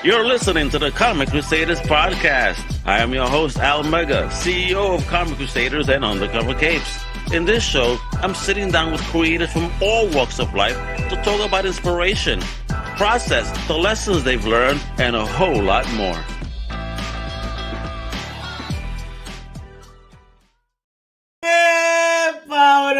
You're listening to the Comic Crusaders podcast. I am your host, Al Mega, CEO of Comic Crusaders and Undercover Capes. In this show, I'm sitting down with creators from all walks of life to talk about inspiration, process, the lessons they've learned, and a whole lot more.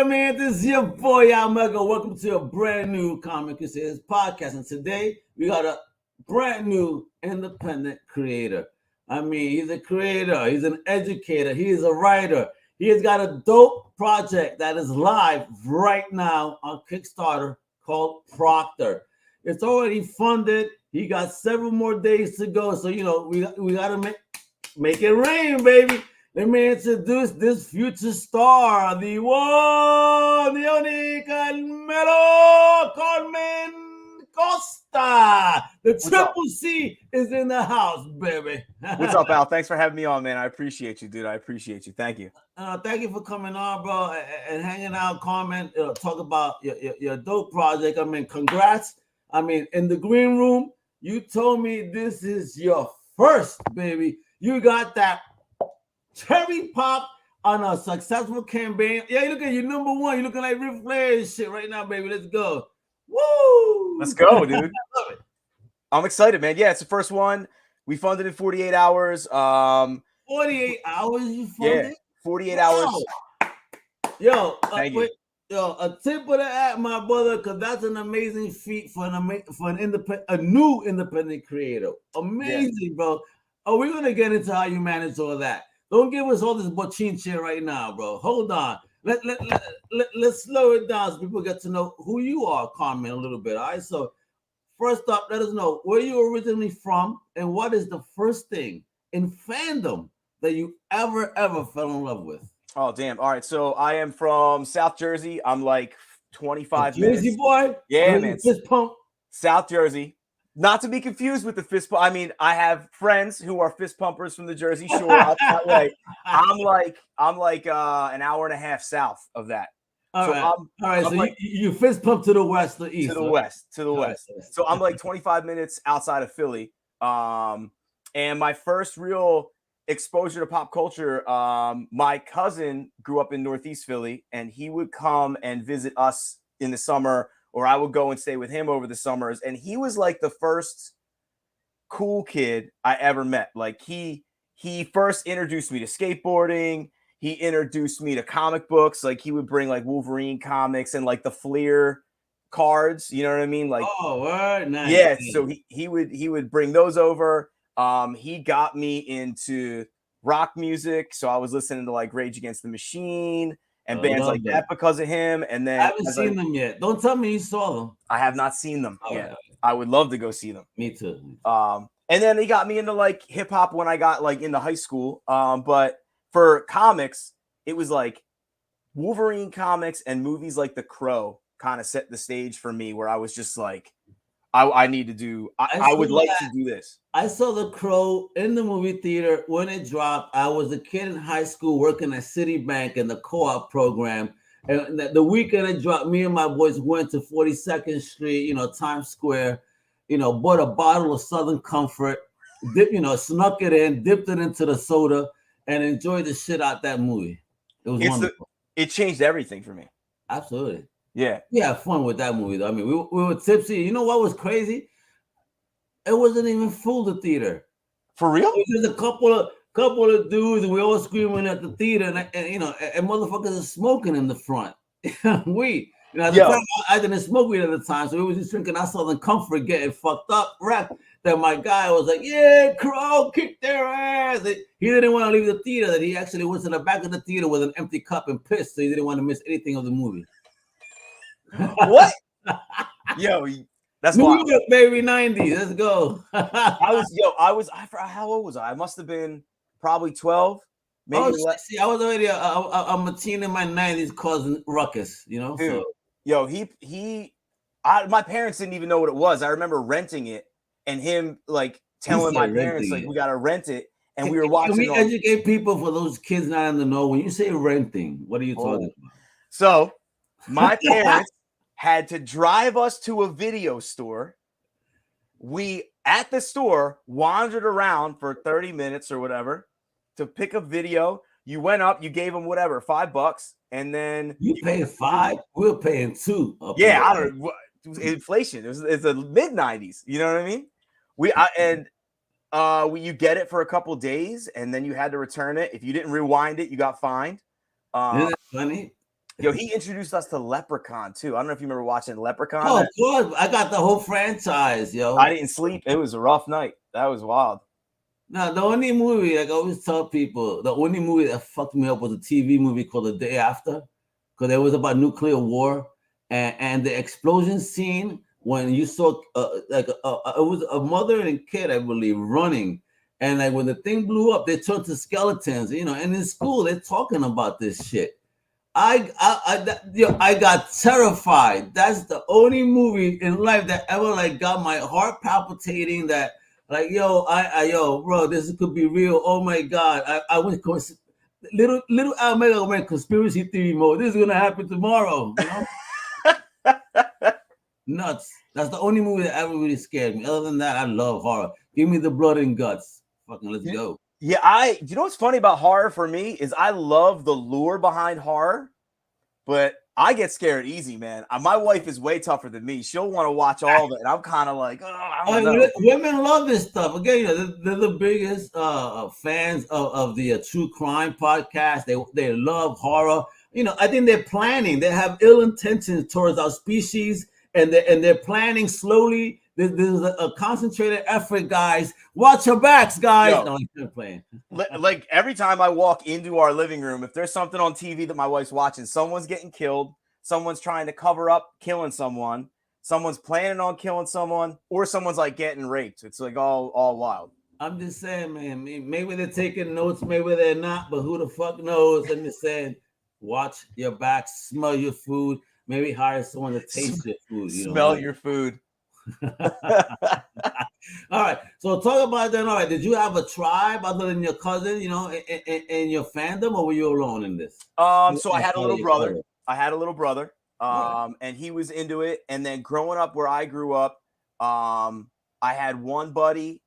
Man, this is your boy Al Mega. Welcome to a brand new Comic Crusaders podcast. And today we got a brand new independent creator. I mean, he's a creator, he's an educator, he is a writer. He has got a dope project that is live right now on Kickstarter called Proctor. It's already funded. He got several more days to go. So, you know, we got to make it rain, baby. Let me introduce this future star, the one, the only Carmelo Costa. The Triple C is in the house, baby. What's up, Al? Thanks for having me on, man. I appreciate you, dude. I appreciate you. Thank you. Thank you for coming on, bro, and hanging out, comment, talk about your dope project. I mean, congrats. I mean, in the green room, you told me this is your first, baby. You got that cherry pop on a successful campaign. Yeah, look at you, number one. You're looking like Ric Flair and shit right now, baby. Let's go. Woo! Let's go, dude. I love it. I'm excited, man. Yeah, it's the first one. We funded in 48 hours. 48 hours you funded? Yeah, 48 hours. Yo, a tip of the hat, my brother, because that's an amazing feat for a new independent creator. Amazing, bro. Oh, we're gonna get into how you manage all that. Don't give us all this bochinche right now, bro. Hold on. Let's slow it down so people get to know who you are, Carmen, a little bit. All right. So first up, let us know where you originally from and what is the first thing in fandom that you ever fell in love with. Oh, damn. All right. So I am from South Jersey. I'm like 25 minutes. Jersey boy? Yeah, man. Fist pump. South Jersey. Not to be confused with the fist pump. I mean, I have friends who are fist pumpers from the Jersey Shore out that way. I'm like an hour and a half south of that. All right. So like, you fist pump to the west or east? To the west. So I'm like 25 minutes outside of Philly. And my first real exposure to pop culture, my cousin grew up in Northeast Philly, and he would come and visit us in the summer, or I would go and stay with him over the summers. And he was like the first cool kid I ever met. Like he first introduced me to skateboarding. He introduced me to comic books. Like he would bring like Wolverine comics and like the Fleer cards. You know what I mean? Like, oh, word, nice. Yeah. So he would bring those over. He got me into rock music. So I was listening to like Rage Against the Machine and bands like that because of him. And then I haven't seen them yet. Don't tell me you saw them. I have not seen them yet. I would love to go see them. Me too. And then he got me into like hip hop when I got like into high school. But for comics, it was like Wolverine comics and movies like The Crow kind of set the stage for me, where I was just like, I need to do. I would like to do this. I saw The Crow in the movie theater when it dropped. I was a kid in high school working at Citibank in the co-op program. And the weekend it dropped, me and my boys went to 42nd Street, Times Square, bought a bottle of Southern Comfort, snuck it in, dipped it into the soda, and enjoyed the shit out that movie. It was wonderful. It changed everything for me. Absolutely. Yeah. We had fun with that movie, though. I mean, we were tipsy. You know what was crazy? It wasn't even full, the theater. For real? It was just a couple of dudes, and we all screaming at the theater, and motherfuckers are smoking in the front. Weed. At the time, I didn't smoke weed at the time, so we was just drinking our Southern Comfort, getting fucked up. Rap. That my guy was like, yeah, Crow, kick their ass. He didn't want to leave the theater. That he actually went to the back of the theater with an empty cup and pissed, so he didn't want to miss anything of the movie. What? Yo, that's New wild. York, baby, 90s. Let's go. How old was I? I must have been probably 12. Maybe I was already a teen in my 90s causing ruckus, Dude, so. Yo, my parents didn't even know what it was. I remember renting it and him like telling my parents like we gotta rent it, and we were watching. Can we educate people for those kids not in the know? When you say renting, what are you talking about? So my parents had to drive us to a video store. We at the store, wandered around for 30 minutes or whatever to pick a video. You went up, you gave them whatever, $5, and then you paid $5. We're paying $2. Yeah, I don't know. Inflation. It's the mid 90s. You know what I mean? You get it for a couple days, and then you had to return it. If you didn't rewind it, you got fined. Isn't that funny? Yo, he introduced us to Leprechaun too. I don't know if you remember watching Leprechaun. Oh, of course. I got the whole franchise, yo. I didn't sleep. It was a rough night. That was wild. No, the only movie, like I always tell people, the only movie that fucked me up was a TV movie called The Day After, because it was about nuclear war, and the explosion scene when you saw it was a mother and kid, I believe, running, and like when the thing blew up, they turned to skeletons, you know. And in school, they're talking about this shit. I got terrified. That's the only movie in life that ever like got my heart palpitating. That like, yo, bro, this could be real. Oh my God, I went little Almega went conspiracy theory mode. This is gonna happen tomorrow. You know? Nuts. That's the only movie that ever really scared me. Other than that, I love horror. Give me the blood and guts. Fucking let's go. Yeah, you know what's funny about horror for me is I love the lure behind horror, but I get scared easy, man. My wife is way tougher than me. She'll want to watch all of it, and I'm kind of like, I don't know. Women love this stuff. Again, you know, they're the biggest fans of the true crime podcast. They love horror. You know, I think they're planning. They have ill intentions towards our species, and they're planning slowly. There's a concentrated effort, guys. Watch your backs, guys. Yo, no, I'm playing. Like every time I walk into our living room, if there's something on TV that my wife's watching, someone's getting killed, someone's trying to cover up killing someone, someone's planning on killing someone, or someone's like getting raped. It's like all wild. I'm just saying, man. Maybe they're taking notes, maybe they're not, but who the fuck knows? I'm just saying, watch your back, smell your food, maybe hire someone to taste your food. You smell your food. All right, so talk about that. All right, did you have a tribe other than your cousin, you know, in your fandom, or were you alone in this? So I had a little brother. And he was into it. And then growing up where I grew up, I had one buddy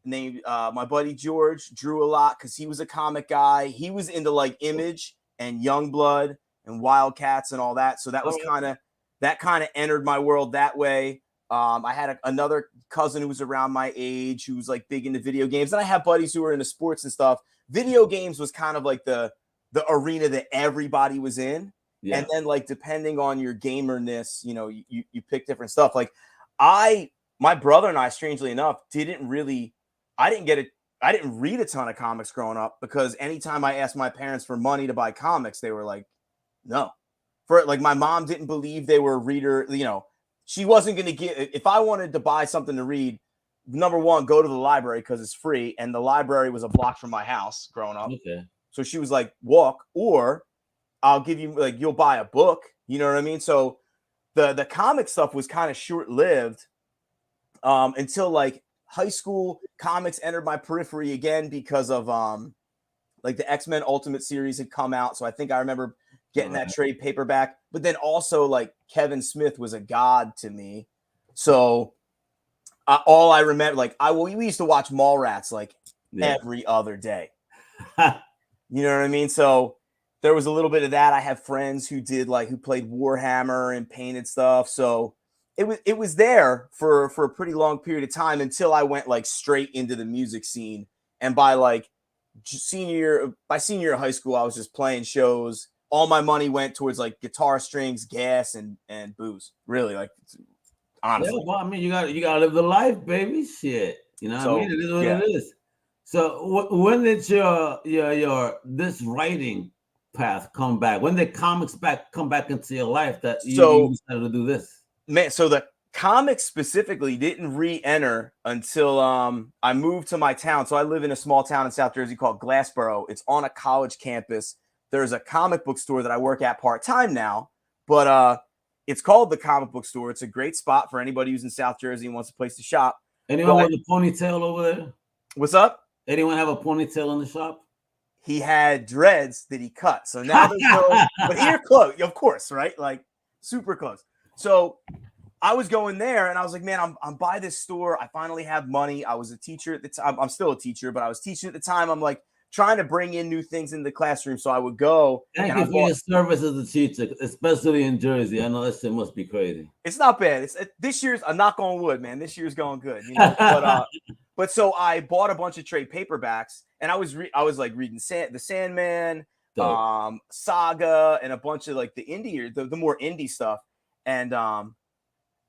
named my buddy George. Drew a lot because he was a comic guy. He was into like Image and Youngblood and Wildcats and all that. So that was kind of entered my world that way. I had another cousin who was around my age who was like big into video games. And I have buddies who were into sports and stuff. Video games was kind of like the arena that everybody was in. Yeah. And then like, depending on your gamerness, you know, you pick different stuff. Like my brother and I, strangely enough, I didn't read a ton of comics growing up because anytime I asked my parents for money to buy comics, they were like, no. For like, my mom didn't believe they were a reader, you know. She wasn't going to get, if I wanted to buy something to read, number one, go to the library because it's free. And the library was a block from my house growing up. Okay. So she was like, walk, or I'll give you, like, you'll buy a book. You know what I mean? So the comic stuff was kind of short-lived until like high school. Comics entered my periphery again because of like the X-Men Ultimate series had come out. So I think I remember getting that trade paperback, but then also like Kevin Smith was a god to me. So all I remember, like we used to watch Mallrats like every other day. You know what I mean? So there was a little bit of that. I have friends who played Warhammer and painted stuff. So it was there for a pretty long period of time until I went like straight into the music scene. And by senior year of high school, I was just playing shows. All my money went towards like guitar strings, gas, and booze. Really, like, honestly. Yeah, well, I mean, you gotta live the life, baby. Shit, you know what I mean? It is what it is. So, when did your this writing path come back? When did comics come back into your life that you decided to do this? Man, so the comics specifically didn't re-enter until I moved to my town. So I live in a small town in South Jersey called Glassboro. It's on a college campus. There's a comic book store that I work at part-time now, but it's called the Comic Book Store. It's a great spot for anybody who's in South Jersey and wants a place to shop. Anyone with a ponytail over there? What's up? Anyone have a ponytail in the shop? He had dreads that he cut. So now there's no, but here close, of course, right? Like super close. So I was going there and I was like, man, I'm by this store. I finally have money. I was a teacher at the time. I'm still a teacher, but I was teaching at the time. I'm like trying to bring in new things in the classroom. So I would go. Thank you for your service as a teacher, especially in Jersey. I know that shit must be crazy. It's not bad. This year's a knock on wood, man. This year's going good, But so I bought a bunch of trade paperbacks, and I was like reading the Sandman, Saga, and a bunch of like the indie, the more indie stuff. And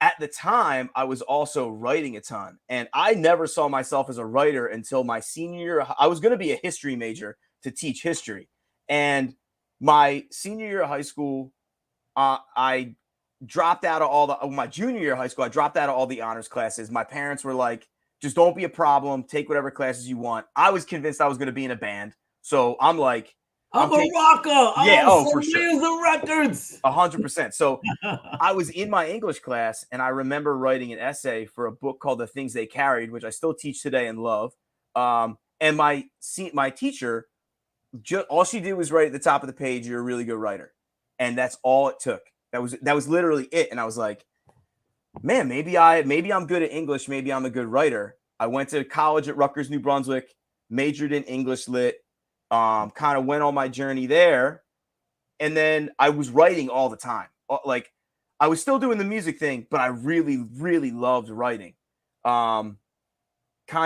at the time, I was also writing a ton, and I never saw myself as a writer until my senior year. I was going to be a history major to teach history, and my senior year of high school, I dropped out of my junior year of high school. I dropped out of all the honors classes. My parents were like, just don't be a problem. Take whatever classes you want. I was convinced I was going to be in a band. So I'm like, I'm a rocker. For sure. Millions of records. 100%. So I was in my English class, and I remember writing an essay for a book called The Things They Carried, which I still teach today and love. And my teacher, all she did was write at the top of the page, "You're a really good writer." And that's all it took. That was literally it. And I was like, man, maybe I'm good at English. Maybe I'm a good writer. I went to college at Rutgers, New Brunswick, majored in English lit, kind of went on my journey there. And then I was writing all the time. Like I was still doing the music thing, but I really, really loved writing. Kind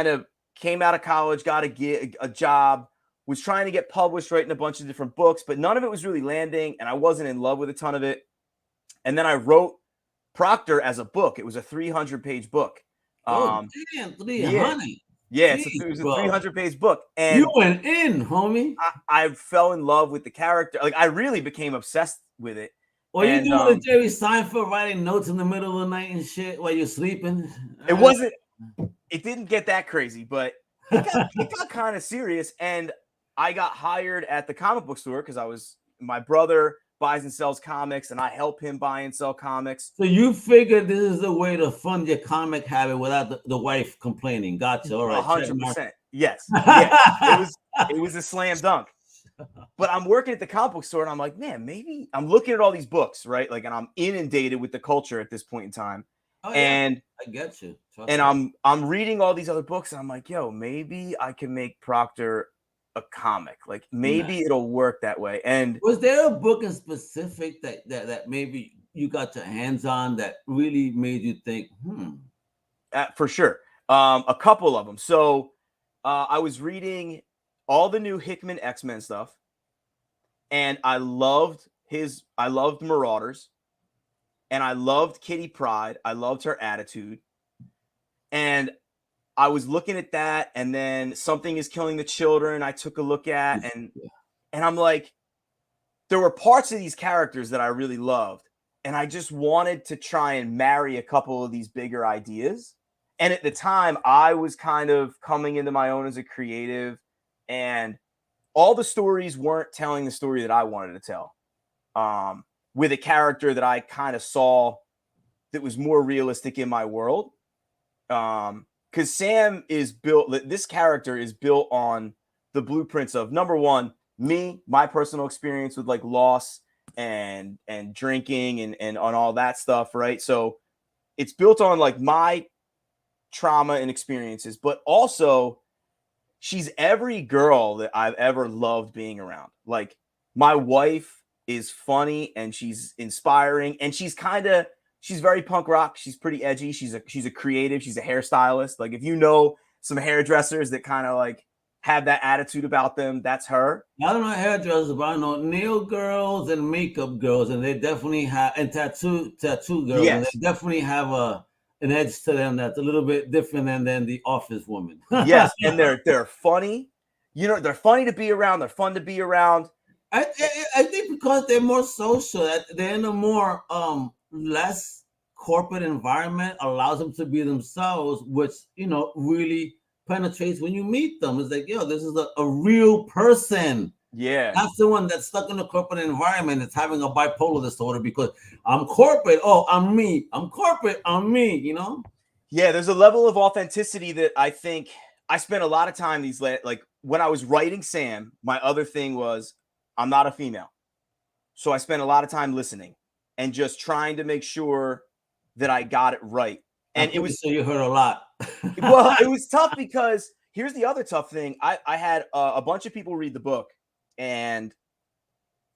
of came out of college, got a job, was trying to get published, writing a bunch of different books, but none of it was really landing. And I wasn't in love with a ton of it. And then I wrote Proctor as a book. It was a 300-page book. Damn, 300. Yeah, it was a 300-page book. And you went in, homie. I fell in love with the character. Like I really became obsessed with it. Well, you doing the Jerry Seinfeld writing notes in the middle of the night and shit while you're sleeping? It didn't get that crazy, but it got kind of serious. And I got hired at the comic book store because my brother buys and sells comics, and I help him buy and sell comics. So you figured this is a way to fund your comic habit without the wife complaining. Gotcha. All right. 100%. Yes. Yeah. It was a slam dunk. But I'm working at the comic book store, and I'm like, man, maybe I'm looking at all these books, right? Like, and I'm inundated with the culture at this point in time. Oh, yeah. And I get you. I'm reading all these other books, and I'm like, yo, maybe I can make Proctor a comic. Like maybe it'll work that way. And was there a book in specific that maybe you got your hands on that really made you think, for sure. A couple of them. So I was reading all the new Hickman X-Men stuff, and I loved Marauders, and I loved Kitty Pryde. I loved her attitude. And I was looking at that, and then Something is Killing the Children I took a look at, and I'm like, there were parts of these characters that I really loved, and I just wanted to try and marry a couple of these bigger ideas. And at the time, I was kind of coming into my own as a creative, and all the stories weren't telling the story that I wanted to tell, with a character that I kind of saw that was more realistic in my world. Because Sam this character is built on the blueprints of, number one, me, my personal experience with like loss and drinking and on all that stuff, right? So it's built on like my trauma and experiences, but also she's every girl that I've ever loved being around. Like my wife is funny and she's inspiring, and she's very punk rock. She's pretty edgy. She's a creative. She's a hairstylist. Like if you know some hairdressers that kind of like have that attitude about them, that's her. I don't know hairdressers, but I know nail girls and makeup girls, and they definitely have, and tattoo girls, and they definitely have an edge to them that's a little bit different than the office woman. Yes, and they're funny. You know, they're funny to be around. They're fun to be around. I think because they're more social, they're in a more less corporate environment, allows them to be themselves, which really penetrates when you meet them. It's like, yo, this is a real person. Yeah, that's the one that's stuck in a corporate environment. It's having a bipolar disorder because I'm corporate. Oh, I'm me. I'm corporate. I'm me. Yeah, there's a level of authenticity that I think I spent a lot of time like when I was writing Sam. My other thing was I'm not a female, so I spent a lot of time listening and just trying to make sure that I got it right. And it was so you heard a lot. Well, it was tough because here's the other tough thing. I had a bunch of people read the book, and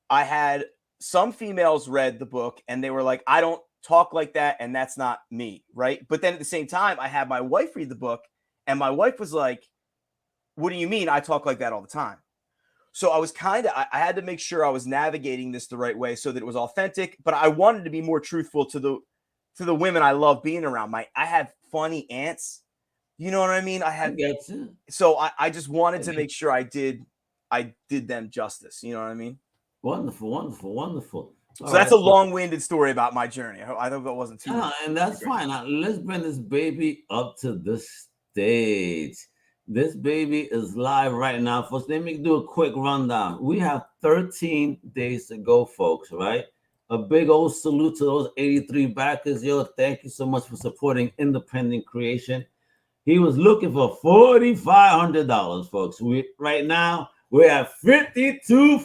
I had some females read the book and they were like, I don't talk like that, and that's not me, right? But then at the same time, I had my wife read the book, and my wife was like, what do you mean I talk like that all the time? So I was I had to make sure I was navigating this the right way so that it was authentic, but I wanted to be more truthful to the women I love being around. I had funny aunts, you know what I mean? I get you. So I just wanted to make sure I did them justice, you know what I mean? Wonderful. So that's a long-winded story about my journey. I hope that wasn't too much. And that's fine. Now, let's bring this baby up to the stage. This baby is live right now. Folks, let me do a quick rundown. We have 13 days to go, folks, right? A big old salute to those 83 backers. Yo, thank you so much for supporting independent creation. He was looking for $4,500, folks. Right now, we're at 52.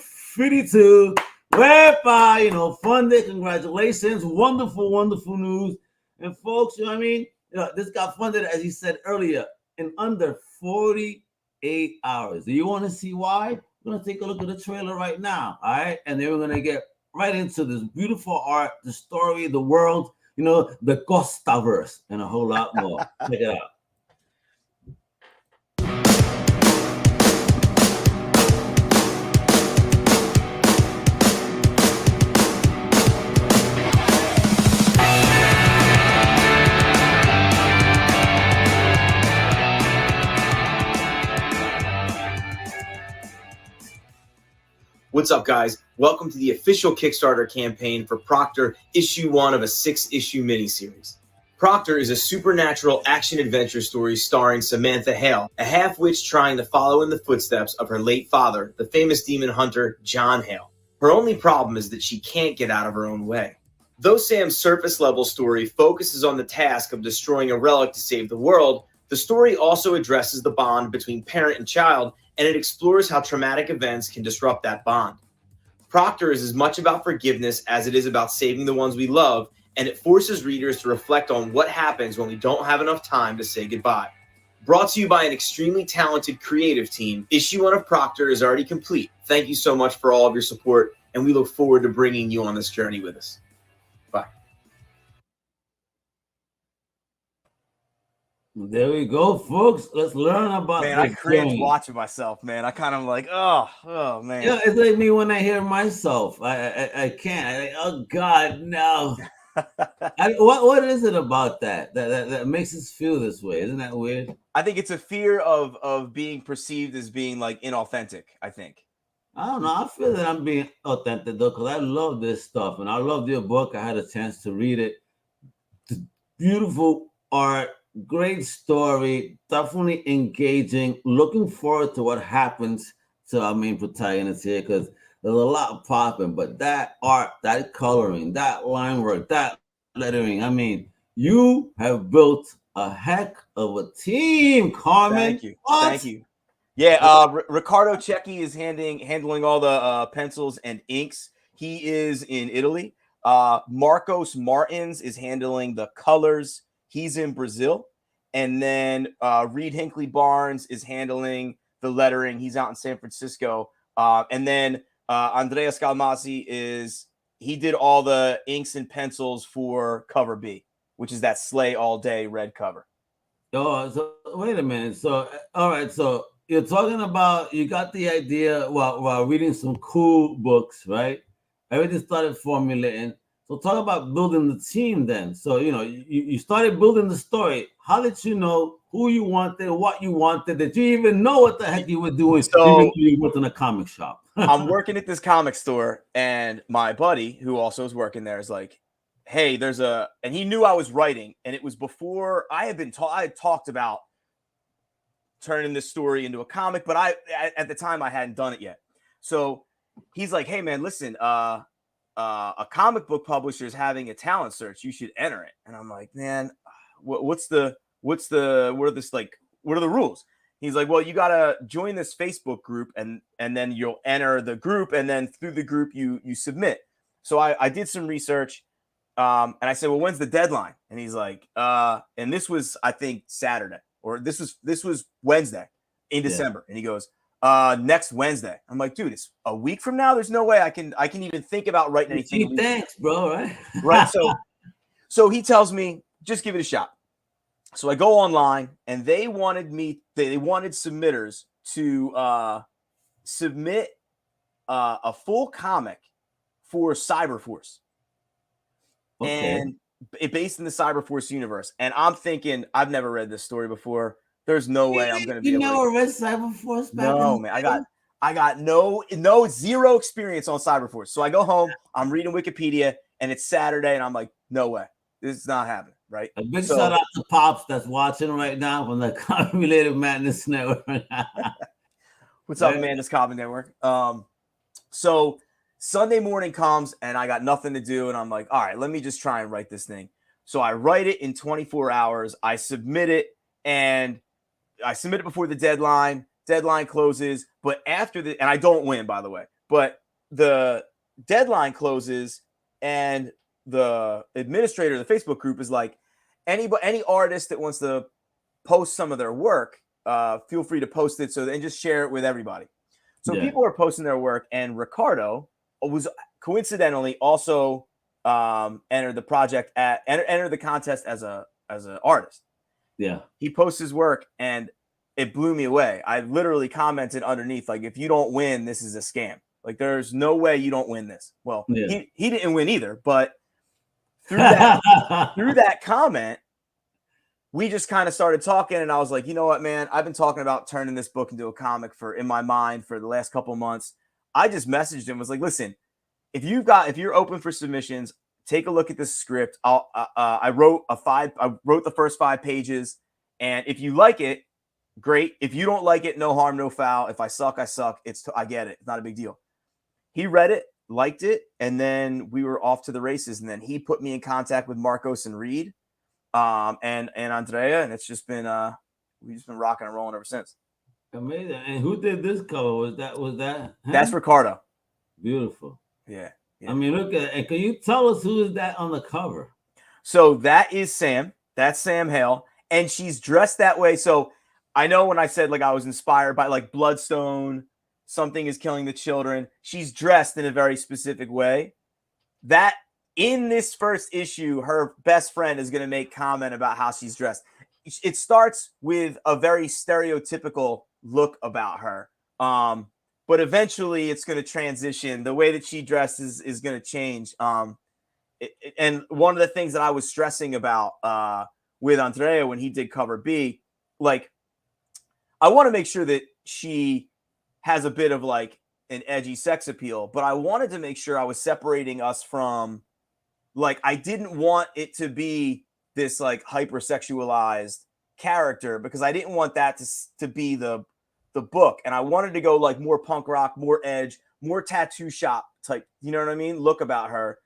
Whereby, funded. Congratulations. Wonderful news. And folks, you know what I mean? This got funded, as he said earlier, in under 48 hours. Do you want to see why? We're going to take a look at the trailer right now. All right. And then we're going to get right into this beautiful art, the story, the world, the Costaverse, and a whole lot more. Check it out. What's up, guys? Welcome to the official Kickstarter campaign for Proctor, issue 1 of a 6-issue miniseries. Proctor is a supernatural action-adventure story starring Samantha Hale, a half-witch trying to follow in the footsteps of her late father, the famous demon hunter John Hale. Her only problem is that she can't get out of her own way. Though Sam's surface-level story focuses on the task of destroying a relic to save the world, the story also addresses the bond between parent and child, and it explores how traumatic events can disrupt that bond. Proctor is as much about forgiveness as it is about saving the ones we love, and it forces readers to reflect on what happens when we don't have enough time to say goodbye. Brought to you by an extremely talented creative team, issue 1 of Proctor is already complete. Thank you so much for all of your support, and we look forward to bringing you on this journey with us. Bye. There we go, folks. Let's learn about. Man, I cringe watching myself, man. I kind of like, oh man. Yeah, it's like me when I hear myself. I can't. Oh God, no. What is it about that makes us feel this way? Isn't that weird? I think it's a fear of being perceived as being like inauthentic. I think. I don't know. I feel that I'm being authentic though, because I love this stuff, and I love your book. I had a chance to read it. It's beautiful art. Great story, definitely engaging. Looking forward to what happens to our main protagonist here, because there's a lot popping. But that art, that coloring, that line work, that lettering, I mean, you have built a heck of a team, Carmen. Thank you. Thank you. Yeah, Riccardo Cecchi is handling all the pencils and inks. He is in Italy. Marcos Martins is handling the colors. He's in Brazil. And then Reed Hinckley Barnes is handling the lettering. He's out in San Francisco. And then Andrea Scalmazzi he did all the inks and pencils for cover B, which is that Slay All Day red cover. Oh, so wait a minute. So, all right. So you're talking about, you got the idea while reading some cool books, right? Everything started formulating. So talk about building the team then. So, you started building the story. How did you know who you wanted, what you wanted? Did you even know what the heck you were doing? So even you worked in a comic shop. I'm working at this comic store, and my buddy, who also is working there, is like, hey, and he knew I was writing, and it was before I had talked about turning this story into a comic, but at the time I hadn't done it yet. So he's like, hey man, listen, a comic book publisher is having a talent search. You should enter it. And I'm like, man, what are the rules? He's like, well, you got to join this Facebook group and then you'll enter the group. And then through the group, you submit. So I did some research. And I said, well, when's the deadline? And he's like, and this was, I think, Saturday, or this was Wednesday in December. And he goes, next Wednesday. I'm like, dude, it's a week from now. There's no way I can even think about writing anything. Thanks, bro. Right. Right. So he tells me, just give it a shot. So I go online, and they wanted submitters to submit a full comic for Cyberforce. Okay. And it based in the Cyberforce universe. And I'm thinking, I've never read this story before. There's no way I'm going to be able to. You never read Cyberforce back No, man. I got zero experience on Cyberforce. So I go home, I'm reading Wikipedia, and it's Saturday, and I'm like, no way. This is not happening, right? A big shout out to Pops that's watching right now from the Comic Related Madness Network. What's up, Madness Comic Network? So Sunday morning comes, and I got nothing to do, and I'm like, all right, let me just try and write this thing. So I write it in 24 hours. I submit it, and I submit it before the deadline. Deadline closes, but and I don't win, by the way, but the deadline closes, and the administrator of the Facebook group is like, any artist that wants to post some of their work, feel free to post it and just share it with everybody. So people are posting their work, and Ricardo was coincidentally also entered the contest as an artist. Yeah. He posts his work, and it blew me away. I literally commented underneath, like, if you don't win, this is a scam. Like, there's no way you don't win this. Well, he didn't win either, but through that comment, we just kind of started talking, and I was like, you know what, man, I've been talking about turning this book into a comic in my mind for the last couple of months. I just messaged him, was like, listen, if you're open for submissions, take a look at this script. I wrote the first 5 pages, and if you like it, great. If you don't like it, no harm, no foul. If I suck, I suck. I get it. It's not a big deal. He read it, liked it, and then we were off to the races. And then he put me in contact with Marcos and Reed, and Andrea, and it's just been we've just been rocking and rolling ever since. Amazing. And who did this cover? Was that him? That's Ricardo. Beautiful. Yeah. I mean, look at it. Can you tell us who is that on the cover? So that is Sam. That's Sam Hale, and she's dressed that way. So I know when I said, like, I was inspired by, like, Bloodstone, Something is Killing the Children, she's dressed in a very specific way. That in this first issue, her best friend is going to make comment about how she's dressed. It starts with a very stereotypical look about her. But eventually it's going to transition. The way that she dresses is going to change. And one of the things that I was stressing about with Andrea when he did cover B, like, I want to make sure that she has a bit of, like, an edgy sex appeal, but I wanted to make sure I was separating us from, like, I didn't want it to be this, like, hypersexualized character, because I didn't want that to be the book. And I wanted to go, like, more punk rock, more edge, more tattoo shop type, you know what I mean? Look about her,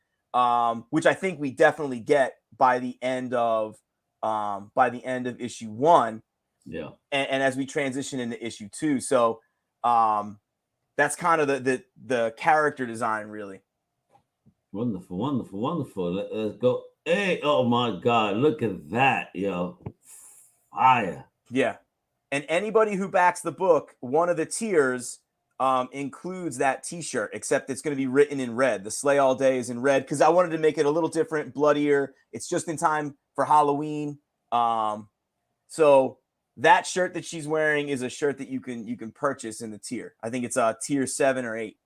which I think we definitely get by the end of issue 1. Yeah. And as we transition into issue 2. So that's kind of the character design, really. Wonderful, wonderful, wonderful. Let's go. Hey, oh my God, look at that, yo. Fire. Yeah. And anybody who backs the book, one of the tiers includes that t-shirt, except it's going to be written in red. The Slay All Day is in red, because I wanted to make it a little different, bloodier. It's just in time for Halloween. So that shirt that she's wearing is a shirt that you can purchase in the tier. I think it's tier 7 or 8.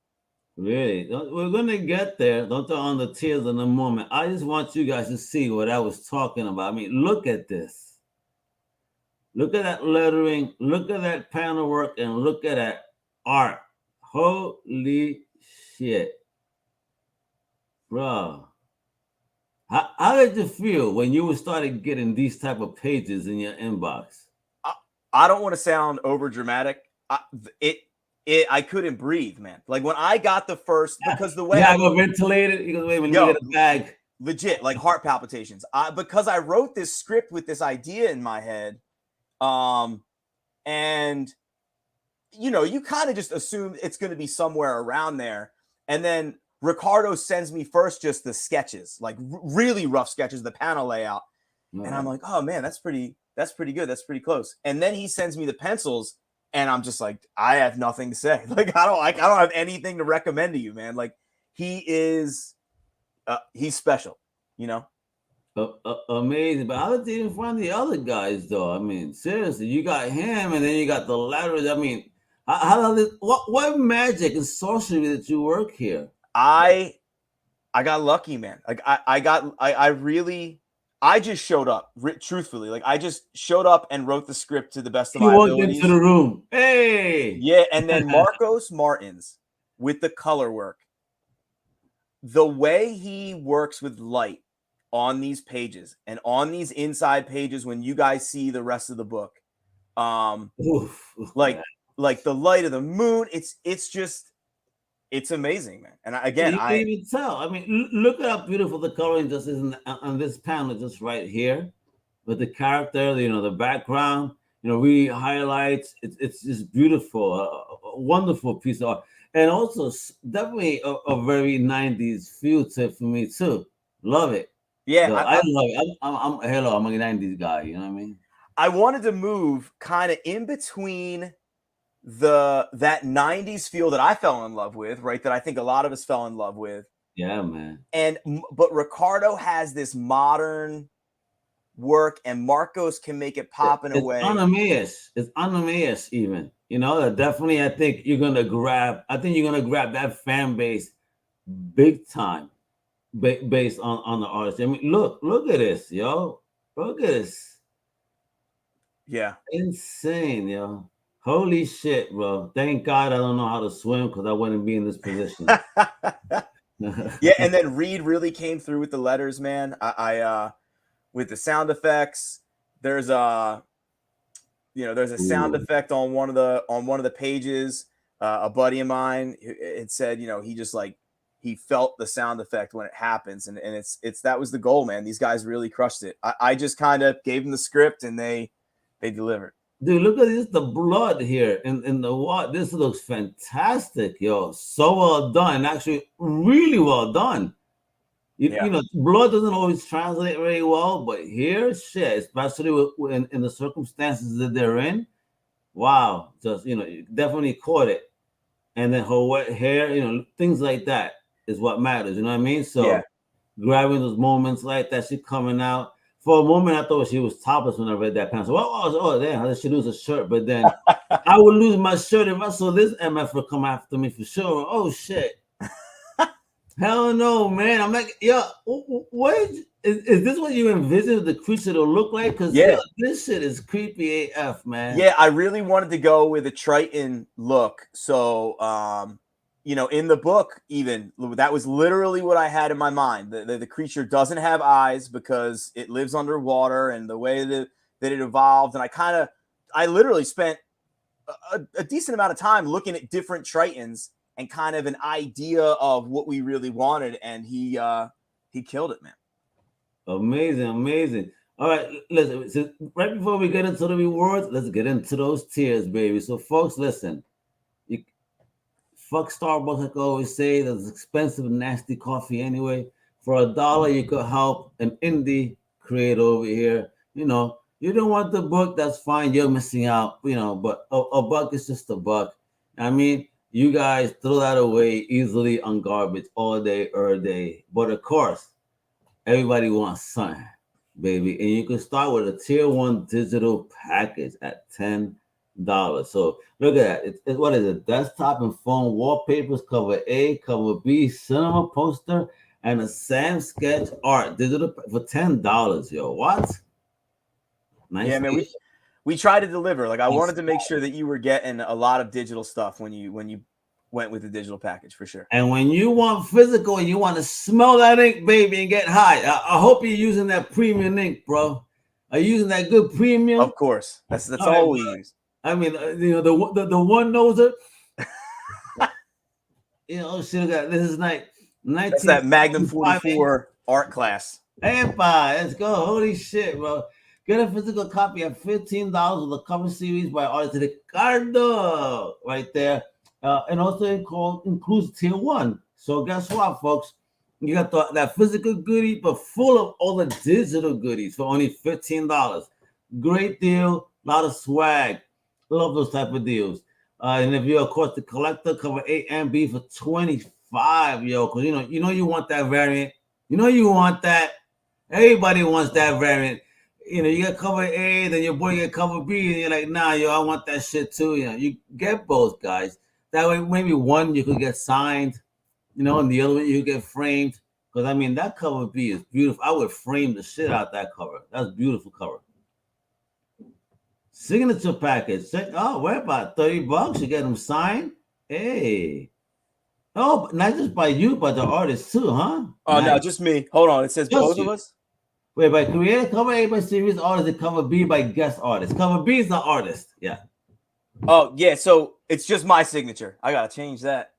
Really? We're going to get there. Don't talk on the tiers in a moment. I just want you guys to see what I was talking about. I mean, look at this. Look at that lettering. Look at that panel work, and look at that art. Holy shit. Bro. How did you feel when you started getting these type of pages in your inbox? I don't want to sound over dramatic. I couldn't breathe, man. Like, when I got the first, because the way I go ventilated, you go, wait, when you get a bag. Legit, like heart palpitations. Because I wrote this script with this idea in my head. And you know, you kind of just assume it's going to be somewhere around there. And then Ricardo sends me first just the sketches, like really rough sketches, the panel layout. And I'm like, oh man, that's pretty good. That's pretty close. And then he sends me the pencils, and I'm just like, I have nothing to say. Like, I don't have anything to recommend to you, man. Like, he is, he's special, you know? Amazing. But how did you even find the other guys, though? I mean, seriously, you got him, and then you got the letters. I mean, how does what magic and sorcery did you work here? I got lucky, man. Like, I just showed up, truthfully. Like, I just showed up and wrote the script to the best of my abilities. Walked into the room. Hey! Yeah, and then Marcos Martins with the color work. The way he works with light on these pages and on these inside pages when you guys see the rest of the book, like the light of the moon, it's amazing, man. And again, you can even tell. I mean, look at how beautiful the coloring just is on this panel, just right here, with the character, the background, really highlights. It's just beautiful, a wonderful piece of art, and also definitely a very 90s feel to it for me too. Love it. Yeah, so I love it. I'm a 90s guy. You know what I mean? I wanted to move kind of in between that 90s feel that I fell in love with, right? That I think a lot of us fell in love with. Yeah, man. But Ricardo has this modern work, and Marcos can make it pop in a way. It's Ananias even. Definitely I think you're gonna grab that fan base big time based on the artist. I mean, look at this, yo. Look at this. Yeah. Insane, yo. Holy shit, bro. Thank God I don't know how to swim, because I wouldn't be in this position. Yeah, and then Reed really came through with the letters, man. I with the sound effects. There's a sound effect on one of the pages. A buddy of mine, it said, he felt the sound effect when it happens, and it's that was the goal, man. These guys really crushed it. I just kind of gave them the script, and they delivered. Dude, look at this, the blood here in the water. This looks fantastic, yo. So well done. Actually, really well done. Blood doesn't always translate very well, but here, shit, especially in the circumstances that they're in, wow, just, you definitely caught it. And then her wet hair, things like that is what matters, you know what I mean? So grabbing those moments like that, she coming out. For a moment, I thought she was topless when I read that panel. So, oh, damn, how did she lose a shirt? But then I would lose my shirt if I saw this MF would come after me for sure. Oh, shit. Hell no, man. I'm like, yo, what is this what you envisioned the creature to look like? Because this shit is creepy AF, man. Yeah, I really wanted to go with a Triton look. So, in the book, even that was literally what I had in my mind. The creature doesn't have eyes because it lives underwater, and the way that it evolved. And I literally spent a decent amount of time looking at different Tritons and kind of an idea of what we really wanted. And he killed it, man. Amazing. All right, listen. So right before we get into the rewards, let's get into those tiers, baby. So, folks, listen. Fuck Starbucks, like I always say. That's expensive, nasty coffee anyway. For $1, you could help an indie creator over here. You don't want the book, that's fine. You're missing out, but a buck is just a buck. I mean, you guys throw that away easily on garbage all day, every day. But of course, everybody wants something, baby. And you can start with a tier 1 digital package at $10. So look at that. It's what is it? Desktop and phone wallpapers, cover A, cover B, cinema poster, and a Sam sketch art digital for $10. Yo, what? Nice. Yeah, man. We try to deliver. Like, I wanted to make sure that you were getting a lot of digital stuff when you went with the digital package, for sure. And when you want physical and you want to smell that ink, baby, and get high, I hope you're using that premium ink, bro. Are you using that good premium? Of course. That's all we use. I mean, the one noser. Shit, this is like 19. That's that Magnum 44 art class. Hey, let's go. Holy shit, bro. Get a physical copy at $15 with a cover series by artist Ricardo right there. And also includes tier 1. So guess what, folks? You got that physical goodie, but full of all the digital goodies for only $15. Great deal, a lot of swag. Love those type of deals. And if you're, of course, the collector, cover A and B for $25, yo. Because you want that variant. You want that. Everybody wants that variant. You get cover A, then your boy get cover B, and you're like, nah, yo, I want that shit too. You get both, guys. That way, maybe one you could get signed, and the other one you could get framed. Because that cover B is beautiful. I would frame the shit out that cover. That's a beautiful cover. Signature package. Oh, we're about $30. You get them signed. Hey. Oh, not just by you, but the artist too, huh? Oh, nice. No, just me. Hold on. It says just both of us? Wait, by creator, cover A by series artist, and cover B by guest artist. Cover B is the artist. Yeah. Oh, yeah. So it's just my signature. I got to change that.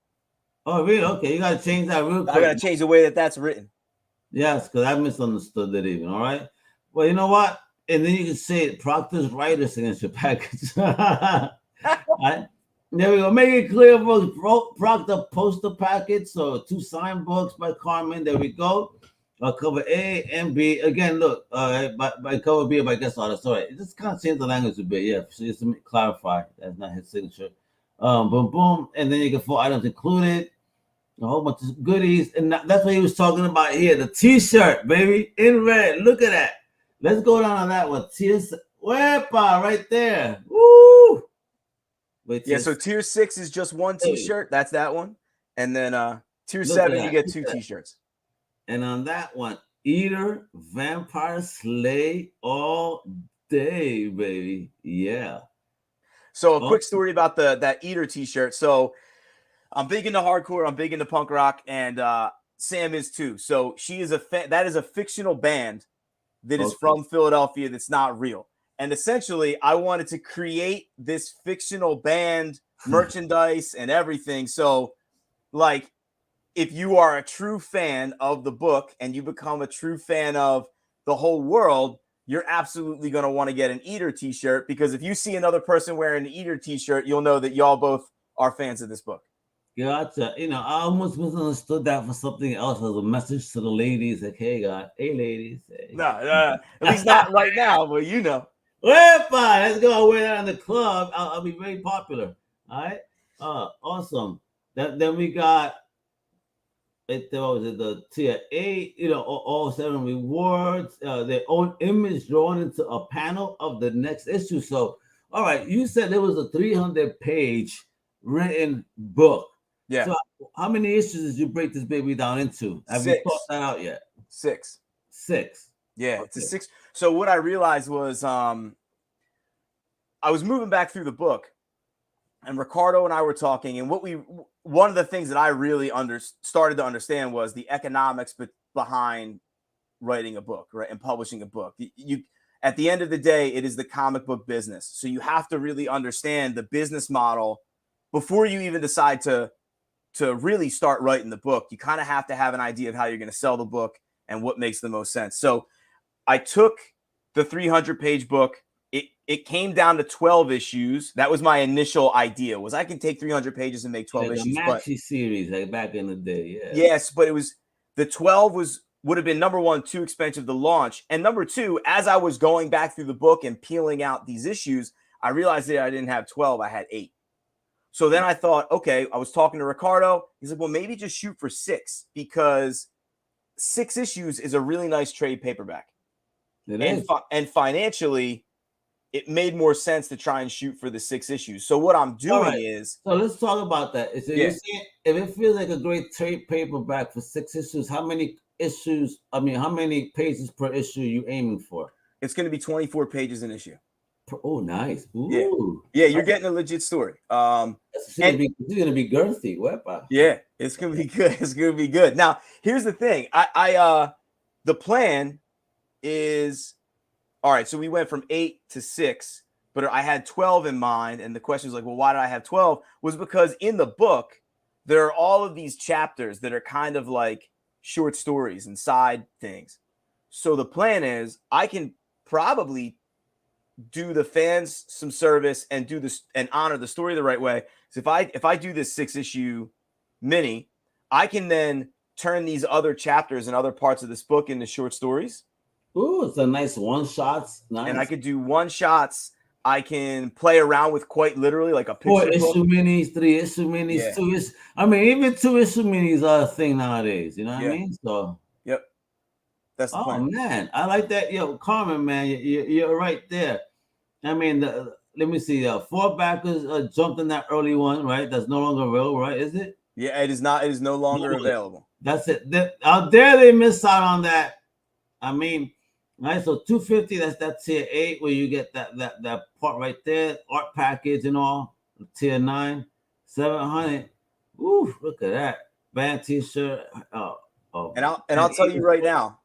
Oh, really? Okay. You got to change that real quick. I got to change the way that's written. Yes, because I misunderstood that even. All right. Well, you know what? And then you can say Proctor's writer signature package. Right? There we go. Make it clear, folks. Proctor poster package. So 2 signed books by Carmen. There we go. Cover A and B. Again, look, by cover B or by guest artist. Sorry. It just kind of changed the language a bit. Yeah. So just to clarify, that's not his signature. Boom, boom. And then you get 4 items included. A whole bunch of goodies. And that's what he was talking about here. The t-shirt, baby. In red. Look at that. Let's go down on that one. Wepa, right there. Woo! Wait, yeah, so tier 6 is just 1 t-shirt. That's that one. And then tier 7, you get 2 t-shirts. And on that one, Eater, Vampire Slay all day, baby. Yeah. So a quick story about that Eater t-shirt. So I'm big into hardcore. I'm big into punk rock. And Sam is too. So she is that is a fictional band that is from Philadelphia that's not real. And essentially, I wanted to create this fictional band merchandise and everything. So, like, if you are a true fan of the book and you become a true fan of the whole world, you're absolutely going to want to get an Eater t-shirt, because if you see another person wearing an Eater t-shirt, you'll know that y'all both are fans of this book. Gotcha. I almost misunderstood that for something else, as a message to the ladies, like, hey, God, hey, ladies. Hey. No, at least not right now, but you know. Wepa, let's go. I'll wear that in the club. I'll be very popular. All right. Awesome. Then we got the tier 8, all 7 rewards, their own image drawn into a panel of the next issue. So, all right, you said there was a 300-page written book. Yeah. So how many issues did you break this baby down into? Have you thought that out yet? 6. 6. Yeah, it's a 6. So what I realized was I was moving back through the book, and Ricardo and I were talking, and one of the things that I really started to understand was the economics behind writing a book, right, and publishing a book. You at the end of the day, it is the comic book business. So you have to really understand the business model before you even decide to really start writing the book. You kind of have to have an idea of how you're going to sell the book and what makes the most sense. So I took the 300-page book. It came down to 12 issues. That was my initial idea, was I can take 300 pages and make 12 issues. The Maxi series, like back in the day, yeah. Yes, but the 12 would have been, number one, too expensive to launch. And number two, as I was going back through the book and peeling out these issues, I realized that I didn't have 12, I had 8. So then I thought, okay, I was talking to Ricardo. He's like, well, maybe just shoot for 6, because 6 issues is a really nice trade paperback. And financially, it made more sense to try and shoot for the 6 issues. So what I'm doing is... So let's talk about that. So you're saying, if it feels like a great trade paperback for 6 issues, how many pages per issue are you aiming for? It's going to be 24 pages an issue. Oh, nice. Ooh. Yeah, you're getting a legit story. It's going to be girthy. Wepa. Yeah, it's going to be good. It's going to be good. Now, here's the thing. The plan is... All right, so we went from 8 to 6, but I had 12 in mind. And the question was like, well, why did I have 12? Was because in the book, there are all of these chapters that are kind of like short stories and side things. So the plan is I can probably do the fans some service and do this and honor the story the right way. So if I do this 6-issue mini, I can then turn these other chapters and other parts of this book into short stories. Ooh, it's a nice one-shots. Nice. And I could do one-shots. I can play around with quite literally like a picture 4-issue book. minis, 3-issue minis, Yeah. 2-issue. I mean, even 2-issue minis are a thing nowadays. You know what I mean? So. Yep. That's the plan. Man, I like that. Yo, Carmen, man, you're right there. I mean, let me see. 4 backers jumped in that early one, right? That's no longer available, right? Is it? Yeah, it is not. It is no longer available. That's it. Out there, they miss out on that. I mean, right? So 250. That's that tier 8 where you get that part right there, art package and all. Tier 9, 700. Ooh, look at that band T-shirt. And I'll tell you right now.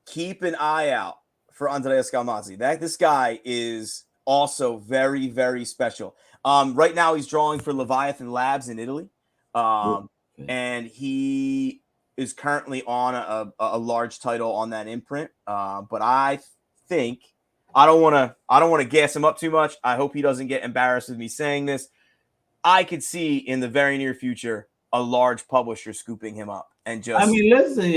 Keep an eye out for Andrea Scalmazzi. This guy is also very, very special. Right now he's drawing for Leviathan Labs in Italy. And he is currently on a large title on that imprint. But I think I don't want to gas him up too much. I hope he doesn't get embarrassed with me saying this. I could see in the very near future a large publisher scooping him up and just. I mean, listen,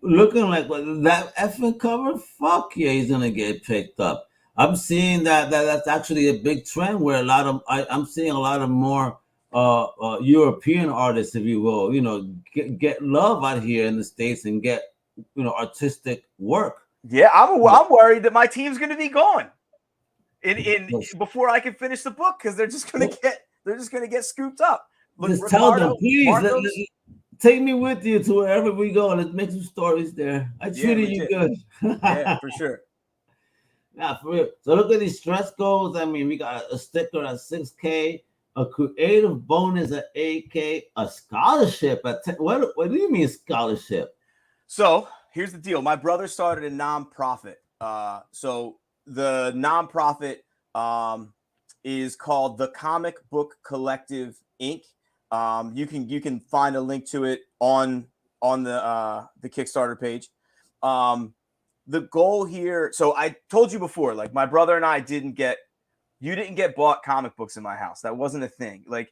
looking like that effing cover. Fuck yeah, he's gonna get picked up. I'm seeing that's actually a big trend where I'm seeing a lot of more European artists, if you will, get love out here in the States and get artistic work. Yeah, I'm worried that my team's gonna be gone in before I can finish the book because they're just gonna get scooped up. Just tell them, please, take me with you to wherever we go. Let's make some stories there. I treated you good. Yeah, for sure. Yeah, for real. So look at these stretch goals. I mean, we got a sticker at 6K, a creative bonus at 8K, a scholarship at 10. What do you mean scholarship? So here's the deal. My brother started a nonprofit. So the nonprofit is called the Comic Book Collective Inc. You can find a link to it on the Kickstarter page. The goal here, so I told you before, like my brother and I didn't get bought comic books in my house. That wasn't a thing. Like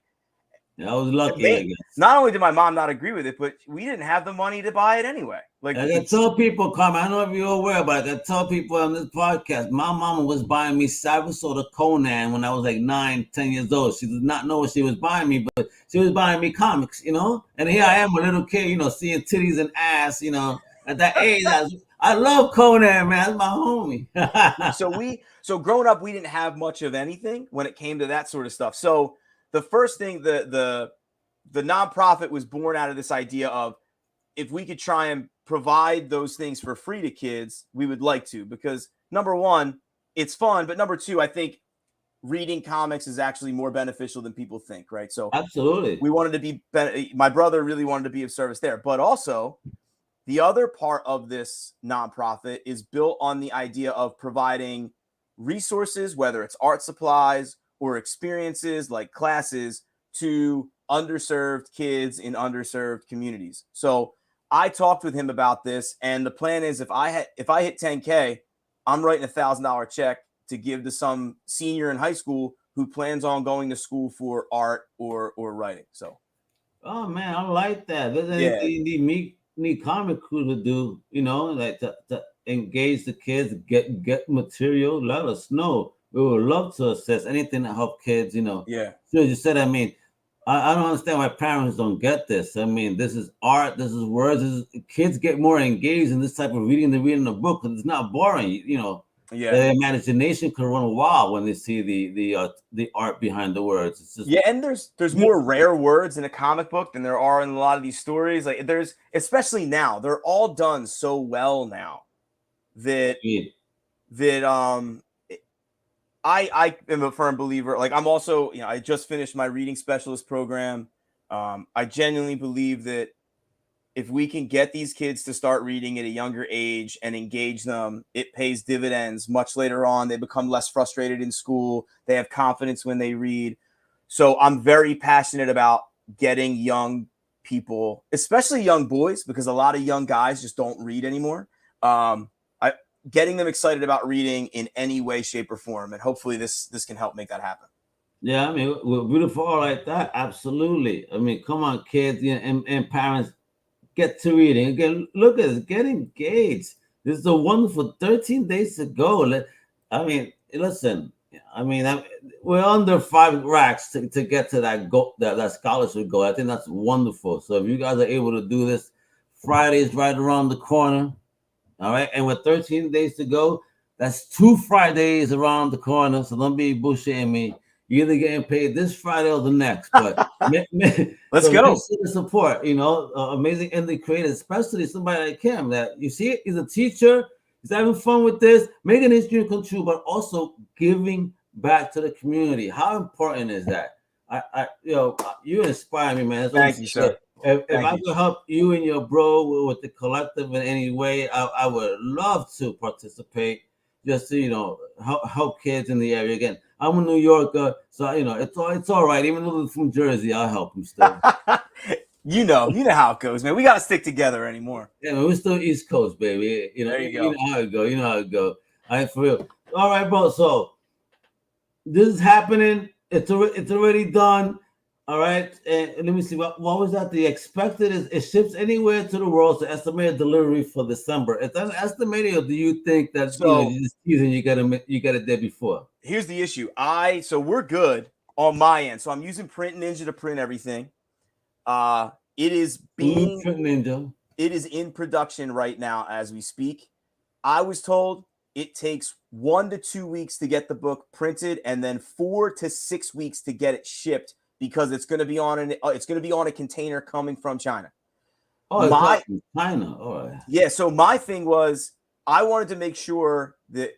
I was lucky, I guess. Not only did my mom not agree with it, but we didn't have the money to buy it anyway. Like I can tell people, Carmen, I don't know if you're aware, but I can tell people on this podcast, my mama was buying me Soda Conan when I was like 9, 10 years old. She did not know what she was buying me, but she was buying me comics, And here I am, a little kid, seeing titties and ass, at that age. I love Conan, man. That's my homie. So growing up, we didn't have much of anything when it came to that sort of stuff. So the first thing, the nonprofit was born out of this idea of if we could try and provide those things for free to kids, we would like to, because number one, it's fun. But number two, I think reading comics is actually more beneficial than people think. Right. So absolutely. We wanted to be, my brother really wanted to be of service there, but also the other part of this nonprofit is built on the idea of providing resources, whether it's art supplies or experiences like classes, to underserved kids in underserved communities. So I talked with him about this, and the plan is if I hit 10K, I'm writing $1,000 check to give to some senior in high school who plans on going to school for art or writing. So, oh man, I like that. There's anything need comic crew to do, like to engage the kids, get material. Let us know. We would love to assess anything that help kids. Yeah. So you said, I mean, I don't understand why parents don't get this. I mean, this is art. This is words. Kids get more engaged in this type of reading than reading a book because it's not boring. Yeah. Their imagination can run wild when they see the art behind the words. It's just, and there's more rare words in a comic book than there are in a lot of these stories. Like there's, especially now, they're all done so well now that I am a firm believer. Like I'm also, I just finished my reading specialist program. I genuinely believe that if we can get these kids to start reading at a younger age and engage them, it pays dividends much later on. They become less frustrated in school. They have confidence when they read. So I'm very passionate about getting young people, especially young boys, because a lot of young guys just don't read anymore. Getting them excited about reading in any way, shape, or form. And hopefully this can help make that happen. Yeah, I mean, we're beautiful all like that. Absolutely. I mean, come on, kids, and parents, get to reading. Again, look at this, get engaged. This is a wonderful 13 days to go. I mean, listen, I mean, we're under 5 racks to get to that goal, that scholarship goal. I think that's wonderful. So if you guys are able to do this, Friday is right around the corner. All right. And with 13 days to go, that's 2 Fridays around the corner. So don't be bullshitting me. You're either getting paid this Friday or the next. But Let's so go. make sure to support, amazing indie creators, especially somebody like him that you see he's a teacher, he's having fun with this, making his dream come true, but also giving back to the community. How important is that? You inspire me, man. Thank you, sir. If I could help you and your bro with the collective in any way, I would love to participate. Just to help kids in the area. Again, I'm a New Yorker, so it's all right. Even though I'm from Jersey, I'll help him still. you know how it goes, man. We got to stick together anymore. Yeah, man, we're still East Coast, baby. There you go. You know how it go. You know how it go. All right, for real. All right, bro. So this is happening. It's already done. All right, and let me see. What was that? The expected is it ships anywhere to the world. So estimated delivery for December. Is that estimated, or do you think that this season you get it there before? Here's the issue. So we're good on my end. So I'm using Print Ninja to print everything. It is Print Ninja. It is in production right now as we speak. I was told it takes 1 to 2 weeks to get the book printed, and then 4 to 6 weeks to get it shipped. Because it's going to be on a container coming from China. Oh, it's China. All right. Yeah. So my thing was, I wanted to make sure that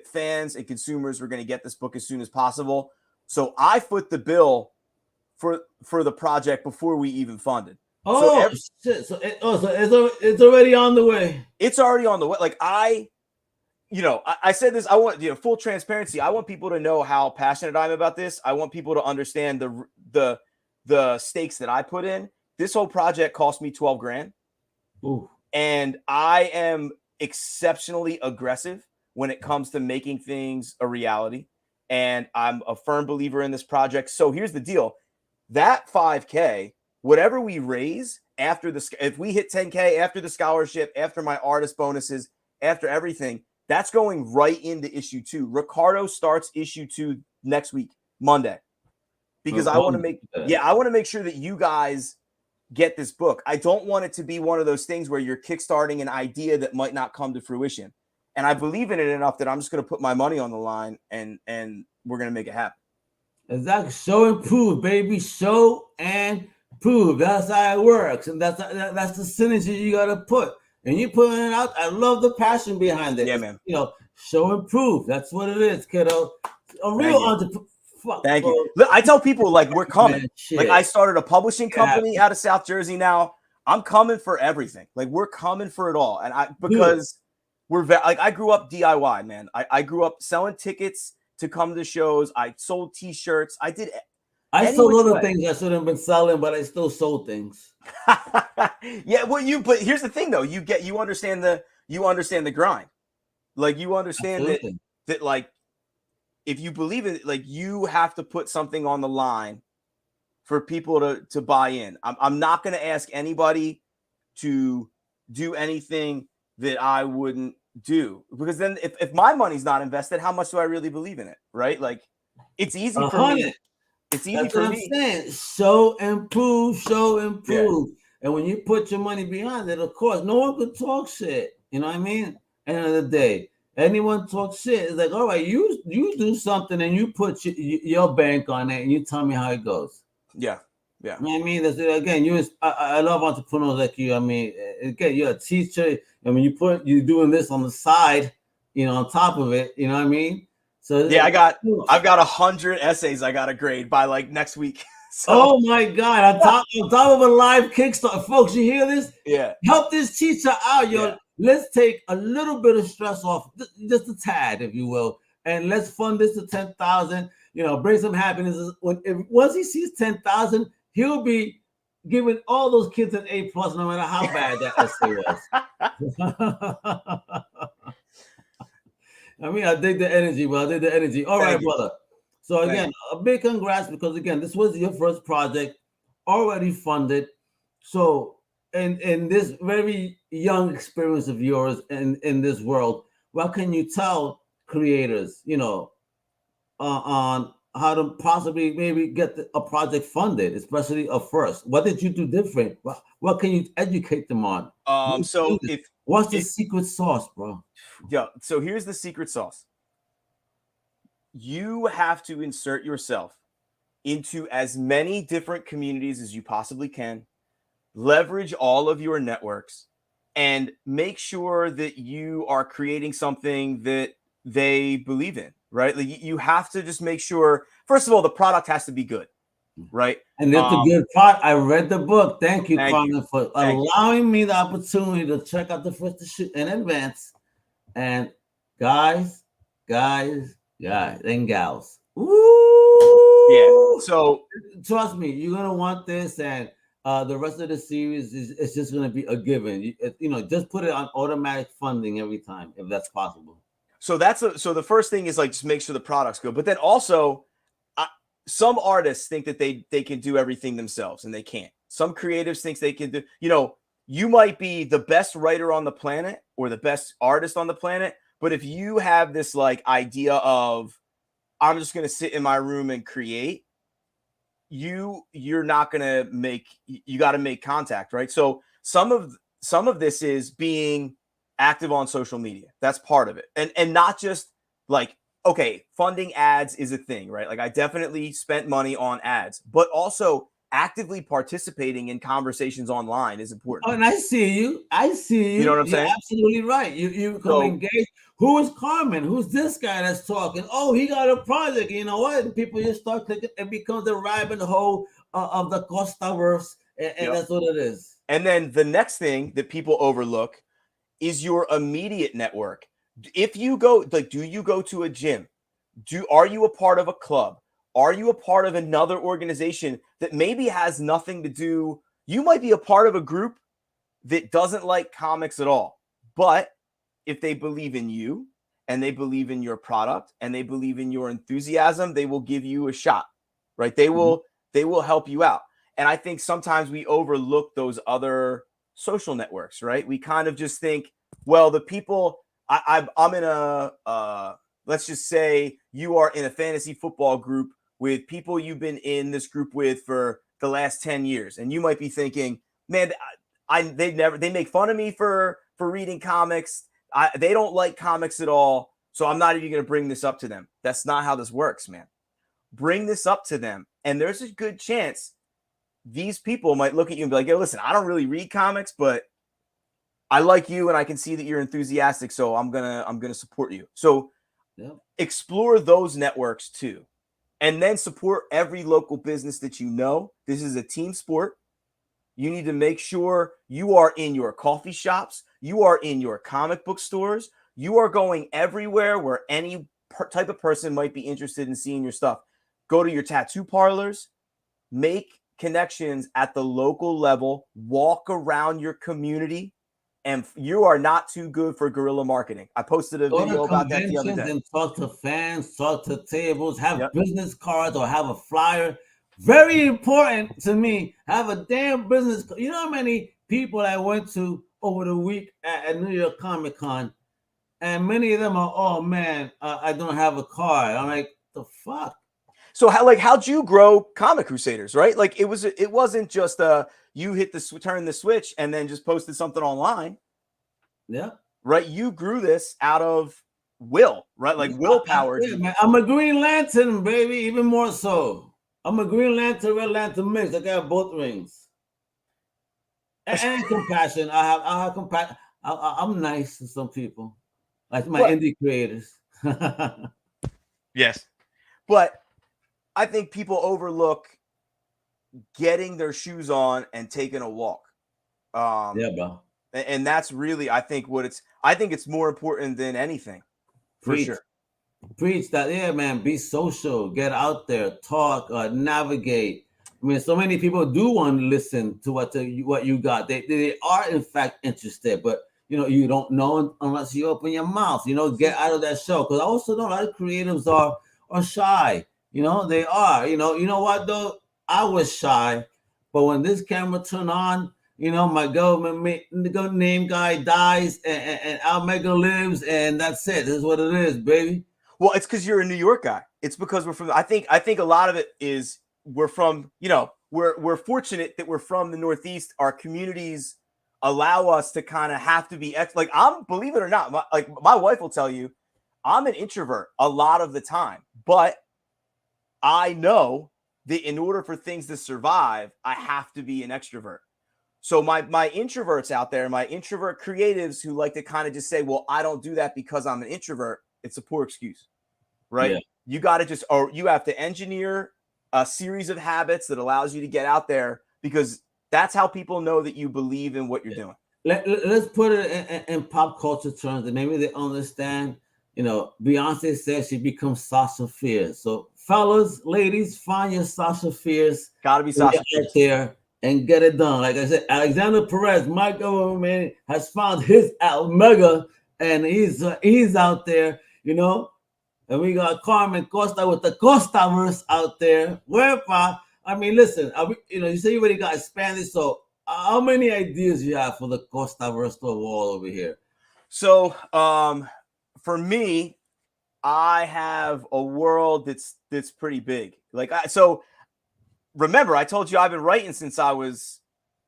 fans and consumers were going to get this book as soon as possible. So I foot the bill for the project before we even funded. Oh, shit. So it's already on the way. It's already on the way. Like I said this, I want full transparency. I want people to know how passionate I'm about this. I want people to understand the stakes that I put in. This whole project cost me $12,000. Ooh. And I am exceptionally aggressive when it comes to making things a reality. And I'm a firm believer in this project. So here's the deal. That $5,000, whatever we raise if we hit $10,000 after the scholarship, after my artist bonuses, after everything, that's going right into issue 2. Ricardo starts issue 2 next week, Monday, because I want to make sure that you guys get this book. I don't want it to be one of those things where you're kickstarting an idea that might not come to fruition. And I believe in it enough that I'm just going to put my money on the line and we're going to make it happen. Exactly. Show and prove, baby. Show and prove. That's how it works. And that's the synergy you got to put. And you putting it out. I love the passion behind it. Yeah, man. Show and prove. That's what it is, kiddo. A real entrepreneur. Thank you. Look, I tell people we're coming. Man, I started a publishing company out of South Jersey now. I'm coming for everything. We're coming for it all. And I grew up DIY, man. I grew up selling tickets to come to shows. I sold T-shirts. I sold other things I shouldn't have been selling, but I still sold things. Yeah, but here's the thing though. You understand the grind. You understand that if you believe in it, you have to put something on the line for people to buy in. I'm not going to ask anybody to do anything that I wouldn't do, because then if my money's not invested, how much do I really believe in it? Right? It's easy for me. It's easy for me. Saying. Show and prove. Yeah. And when you put your money behind it, of course, no one could talk shit. You know what I mean? End of the day, anyone talks shit, it's all right, you do something and you put your bank on it and you tell me how it goes. Yeah. You know what I mean? Again, I love entrepreneurs like you. I mean, again, you're a teacher. I mean, you're doing this on the side, on top of it. You know what I mean? So yeah, I've got 100 essays I got to grade by next week. So. Oh my God! On top of a live Kickstarter, folks, you hear this? Yeah. Help this teacher out, yo. Yeah. Let's take a little bit of stress off, just a tad, if you will, and let's fund this to 10,000. Bring some happiness. Once he sees 10,000, he'll be giving all those kids an A+, no matter how bad that essay was. I mean, I dig the energy, bro. All right, brother. So again, a big congrats, because again, this was your first project, already funded. So in this very young experience of yours in this world, what can you tell creators, on how to possibly maybe get a project funded, especially a first? What did you do different? What can you educate them on? So what's the secret sauce, bro? Yeah. So here's the secret sauce. You have to insert yourself into as many different communities as you possibly can, leverage all of your networks, and make sure that you are creating something that they believe in, right? Like you have to just make sure, first of all, the product has to be good, right? And that's a good part. I read the book. Thank you, Carmen, for allowing me the opportunity to check out the first issue in advance. And guys, and gals. Woo! Yeah. So trust me, you're gonna want this, and the rest of the series is just gonna be a given. Just put it on automatic funding every time if that's possible. So so the first thing is like just make sure the product's good, but then also some artists think that they can do everything themselves, and they can't. Some creatives think they can do. You might be the best writer on the planet or the best artist on the planet, but if you have this like idea of I'm just going to sit in my room and create, you're not going to you got to make contact, right? So some of this is being active on social media. That's part of it. And not just like, okay, funding ads is a thing, right? Like I definitely spent money on ads, but also actively participating in conversations online is important. Oh, and I see you. You know what I'm saying? You're absolutely right. You come engage. Who is Carmen? Who's this guy that's talking? Oh, he got a project. You know what? People just start clicking. It becomes the rabbit hole of the Costaverse, and that's what it is. And then the next thing that people overlook is your immediate network. If you go, like, do you go to a gym? Are you a part of a club? Are you a part of another organization that maybe has nothing to do? You might be a part of a group that doesn't like comics at all. But if they believe in you and they believe in your product and they believe in your enthusiasm, they will give you a shot, right? They will help you out. And I think sometimes we overlook those other social networks, right? We kind of just think, well, the people I'm in let's just say you are in a fantasy football group with people you've been in this group with for the last 10 years. And you might be thinking, man, they make fun of me for reading comics. They don't like comics at all. So I'm not even going to bring this up to them. That's not how this works, man. Bring this up to them. And there's a good chance these people might look at you and be like, hey, listen, I don't really read comics, but I like you and I can see that you're enthusiastic. So I'm going to support you. So explore those networks too. And then support every local business that you know. This is a team sport. You need to make sure you are in your coffee shops. You are in your comic book stores. You are going everywhere where any type of person might be interested in seeing your stuff. Go to your tattoo parlors. Make connections at the local level. Walk around your community. And you are not too good for guerrilla marketing. I posted a video about that the other day. And talk to fans, talk to tables, have business cards or have a flyer. Very important to me. Have a damn business card. You know how many people I went to over the week at New York Comic Con, and many of them are, oh man, I don't have a card. I'm like, the fuck. So how'd you grow Comic Crusaders, right? Like it wasn't just you turn the switch and then just posted something online. Yeah. Right. You grew this out of will, right? Like willpower. Yeah, man. I'm a Green Lantern, baby. Even more so. I'm a Green Lantern, Red Lantern mix. I got both rings. And compassion. I have compassion. I'm nice to some people, like my indie creators. Yes. But I think people overlook getting their shoes on and taking a walk. Yeah, bro. And that's really, I think it's more important than anything. For sure. Preach that. Yeah, man. Be social. Get out there. Talk. Navigate. I mean, so many people do want to listen to what you got. They are in fact interested, but you don't know unless you open your mouth. Get out of that shell. Because I also know a lot of creatives are shy. You know, they are. You know what though? I was shy, but when this camera turned on, you know, my government name guy dies, and Almega lives, and that's it. This is what it is, baby. Well, it's because you're a New York guy. It's because we're from. I think a lot of it is we're from. You know, we're fortunate that we're from the Northeast. Our communities allow us to kind of have to be like I'm. Believe it or not, my wife will tell you, I'm an introvert a lot of the time, but I know that in order for things to survive, I have to be an extrovert. So my introverts out there, my introvert creatives who like to kind of just say, well, I don't do that because I'm an introvert. It's a poor excuse, right? Yeah. You got to just, or you have to engineer a series of habits that allows you to get out there, because that's how people know that you believe in what you're doing. Let's put it in pop culture terms that maybe they understand. You know, Beyonce said she becomes Sasha Fierce. So fellas, ladies, find your Sasha Fierce. Gotta be Sasha Fierce out there and get it done. Like I said, Alexander Perez, my government, has found his Almega, and he's out there, you know. And we got Carmelo Costa with the Costaverse out there. Wherefore, I mean, listen, you know, you say you already got Spanish, so how many ideas you have for the Costaverse wall over here? So, for me, I have a world that's pretty big. So remember, I told you I've been writing since I was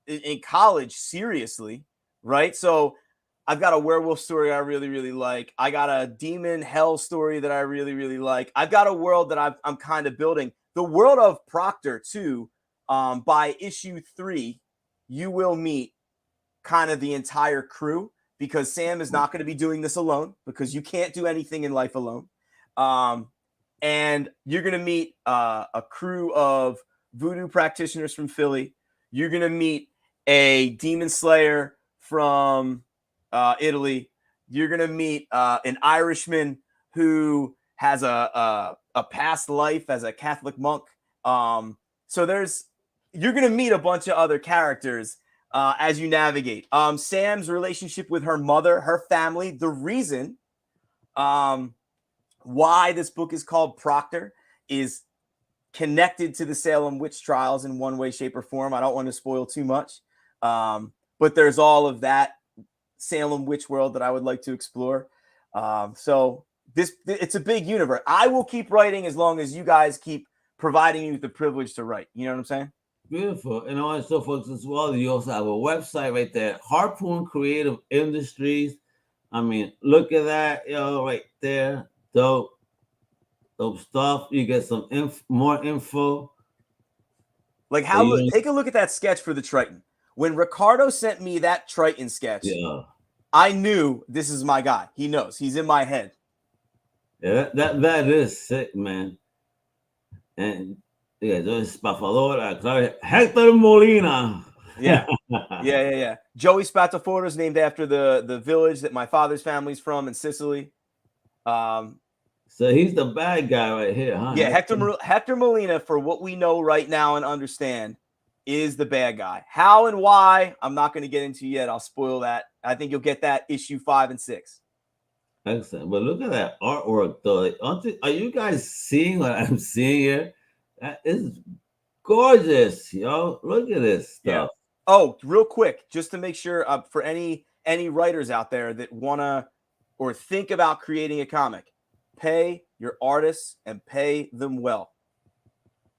in college, seriously, right? So I've got a werewolf story I really, really like. I got a demon hell story that I really, really like. I've got a world that I'm kind of building. The world of Proctor, too, by issue 3, you will meet kind of the entire crew, because Sam is not going to be doing this alone, because you can't do anything in life alone. And you're going to meet a crew of voodoo practitioners from Philly. You're going to meet a demon slayer from Italy. You're going to meet an Irishman who has a past life as a Catholic monk. So you're going to meet a bunch of other characters as you navigate. Sam's relationship with her mother, her family, the reason why this book is called Proctor is connected to the Salem witch trials in one way, shape, or form. I don't want to spoil too much, but there's all of that Salem witch world that I would like to explore. So it's a big universe. I will keep writing as long as you guys keep providing you with the privilege to write. You know what I'm saying? Beautiful. And also, folks, as well, you also have a website right there, Harpoon Creative Industries. I mean, look at that, yo, right there. Dope stuff. You get some more info. Like take a look at that sketch for the Triton. When Ricardo sent me that Triton sketch, I knew this is my guy. He knows. He's in my head. Yeah, that is sick, man. And yeah, Hector Molina. Yeah. Yeah. Joey Spatafora is named after the village that my father's family's from in Sicily. So he's the bad guy right here, huh? Yeah, Hector Molina, for what we know right now and understand, is the bad guy. How and why, I'm not going to get into yet. I'll spoil that. I think you'll get that issue 5 and 6. Excellent. But look at that artwork, though. Are you guys seeing what I'm seeing here? That is gorgeous, yo. Look at this stuff. Yeah. Oh, real quick, just to make sure, for any writers out there that want to or think about creating a comic, pay your artists and pay them well.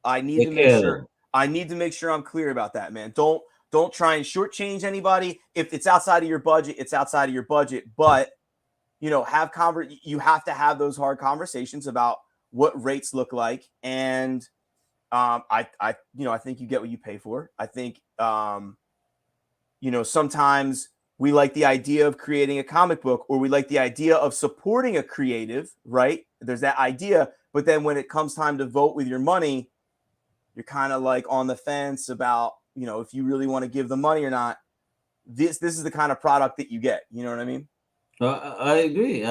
I need to make sure I'm clear about that, man. Don't try and shortchange anybody. If it's outside of your budget, it's outside of your budget. But you know, you have to have those hard conversations about what rates look like. And I think you get what you pay for. I think sometimes we like the idea of creating a comic book, or we like the idea of supporting a creative, right? There's that idea. But then when it comes time to vote with your money, you're kind of like on the fence about, you know, if you really want to give the money or not. This is the kind of product that you get. You know what I mean? I agree.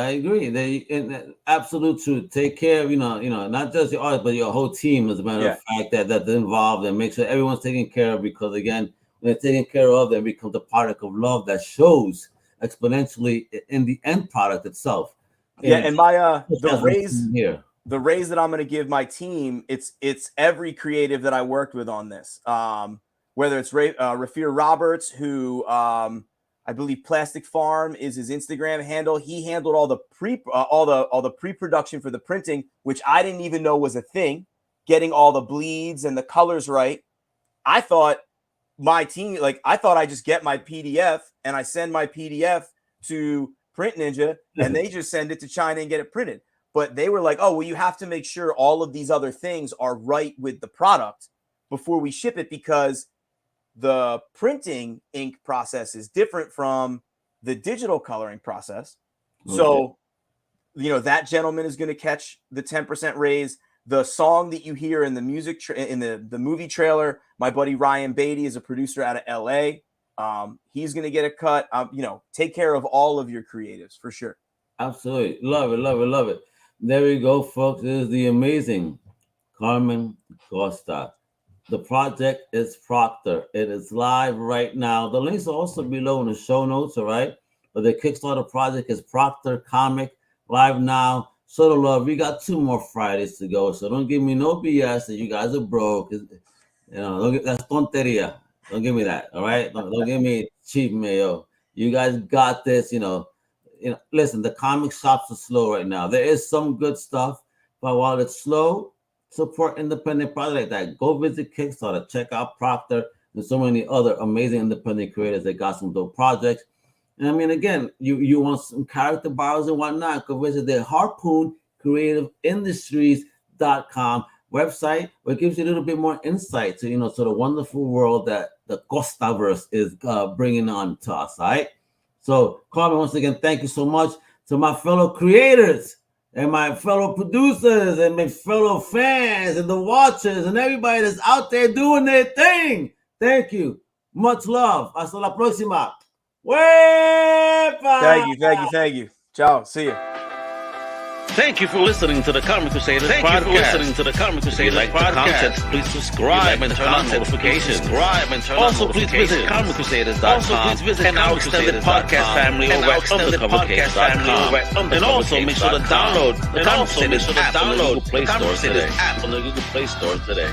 And absolute truth. Take care of, you know, not just your artist, but your whole team, as a matter of fact, that's involved, and make sure everyone's taken care of, because again, when they're taken care of, they become the product of love that shows exponentially in the end product itself. Yeah, and my the raise here. the raise that I'm going to give my team, it's every creative that I worked with on this. Whether it's Rafir Roberts, who I believe Plastic Farm is his Instagram handle. He handled all the pre-production for the printing, which I didn't even know was a thing. Getting all the bleeds and the colors right. I thought my team, I thought I just get my PDF and I send my PDF to Print Ninja and they just send it to China and get it printed. But they were like, oh, well, you have to make sure all of these other things are right with the product before we ship it, because the printing ink process is different from the digital coloring process. Okay. So, that gentleman is going to catch the 10% raise. The song that you hear in the music in the movie trailer, my buddy Ryan Beatty is a producer out of LA. He's going to get a cut. Take care of all of your creatives for sure. Absolutely. Love it, love it, love it. There we go, folks. This is the amazing Carmen Costa. The project is Proctor. It is live right now. The links are also below in the show notes, all right? But the Kickstarter project is Proctor Comic, live now. So the love, we got 2 more Fridays to go. So don't give me no BS that you guys are broke. That's tonteria. Don't give me that, all right? Don't give me cheap mayo. You guys got this, Listen, the comic shops are slow right now. There is some good stuff, but while it's slow, support independent projects like that. Go visit Kickstarter. Check out Proctor and so many other amazing independent creators that got some dope projects. And I mean, again, you want some character bios and whatnot, go visit the harpooncreativeindustries.com website, where it gives you a little bit more insight to, to the wonderful world that the Costaverse is bringing on to us, all right? So, Carmen, once again, thank you so much to my fellow creators and my fellow producers and my fellow fans and the watchers and everybody that's out there doing their thing. Thank you. Much love. Hasta la próxima. Thank you. Ciao. See you. Thank you for listening to the Comic Crusaders podcast. If you like the content, please subscribe and turn on notifications. Also, please visit comiccrusaders.shop and our extended podcast family over at undercovercapes.com. And also make sure to download the Comic Crusaders app on the Google Play Store today.